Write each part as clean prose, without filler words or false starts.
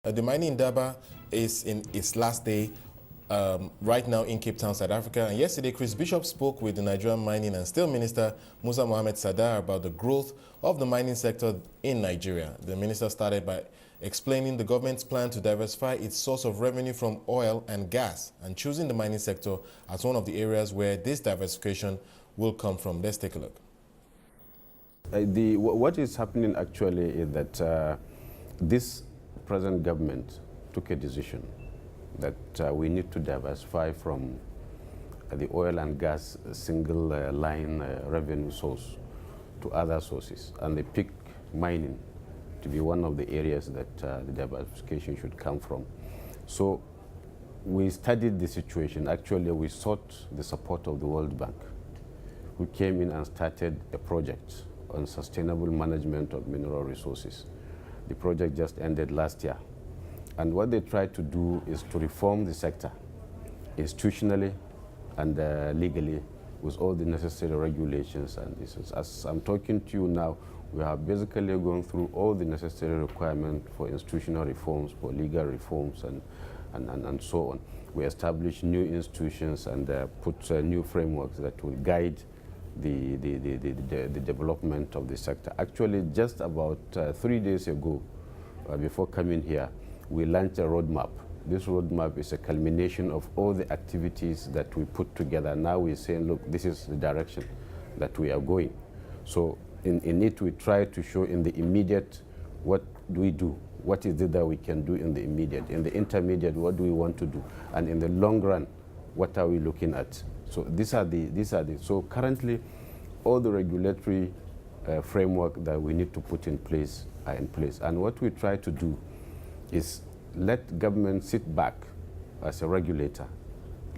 The Mining Indaba is in its last day right now in Cape Town, South Africa. And yesterday, Chris Bishop spoke with the Nigerian Mining and Steel Minister, Musa Mohammed Sada, about the growth of the mining sector in Nigeria. The minister started by explaining the government's plan to diversify its source of revenue from oil and gas and choosing the mining sector as one of the areas where this diversification will come from. Let's take a look. What is happening actually is that this present government took a decision that we need to diversify from the oil and gas single line revenue source to other sources, and they picked mining to be one of the areas that the diversification should come from. So we studied the situation. Actually, we sought the support of the World Bank, who came in and started a project on sustainable management of mineral resources. The project just ended last year. And what they tried to do is to reform the sector institutionally and legally with all the necessary regulations. And this is, as I'm talking to you now, we have basically gone through all the necessary requirements for institutional reforms, for legal reforms, and so on. We established new institutions and put new frameworks that will guide the development of the sector. Actually, just about 3 days ago, before coming here, we launched a roadmap. This roadmap is a culmination of all the activities that we put together. Now we're saying, look, this is the direction that we are going. So in it, we try to show in the immediate, what do we do? What is it that we can do in the immediate? In the intermediate, what do we want to do? And in the long run, what are we looking at? So so currently, all the regulatory framework that we need to put in place are in place. And what we try to do is let government sit back as a regulator,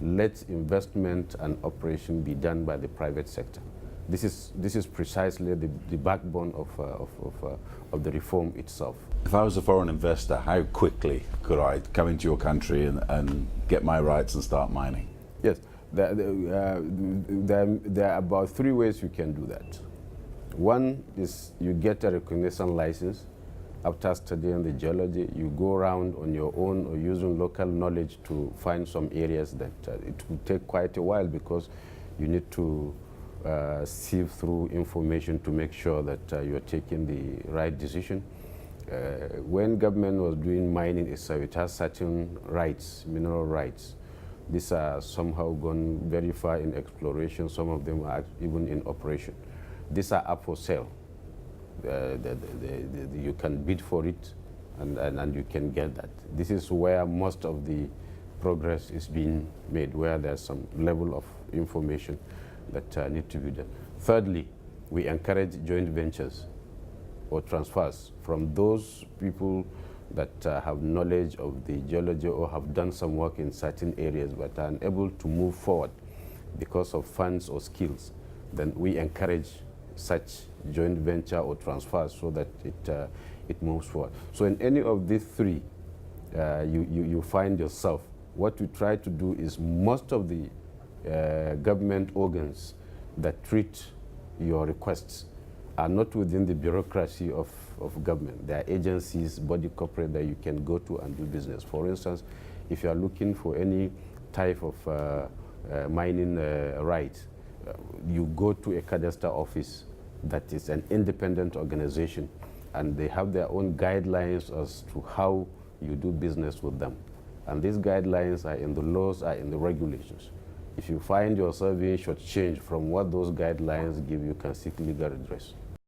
let investment and operation be done by the private sector. This is precisely the backbone of the reform itself. If I was a foreign investor, how quickly could I come into your country and get my rights and start mining? Yes, there are about 3 ways you can do that. One is you get a recognition license. After studying the geology, you go around on your own or using local knowledge to find some areas that it will take quite a while, because you need to sieve through information to make sure that you're taking the right decision. When government was doing mining, it has certain rights, mineral rights. These are somehow gone very far in exploration. Some of them are even in operation. These are up for sale. You can bid for it, and you can get that. This is where most of the progress is being made, where there's some level of information that need to be done. Thirdly, we encourage joint ventures or transfers from those people that have knowledge of the geology or have done some work in certain areas but are unable to move forward because of funds or skills. Then we encourage such joint venture or transfers so that it moves forward. So in any of these 3, you find yourself. What we try to do is, most of the government organs that treat your requests are not within the bureaucracy of government. There are agencies, body corporate that you can go to and do business. For instance, if you are looking for any type of mining right, you go to a cadastre office that is an independent organization, and they have their own guidelines as to how you do business with them. And these guidelines are in the laws, are in the regulations. If you find yourself being shortchanged from what those guidelines give, you can seek legal redress.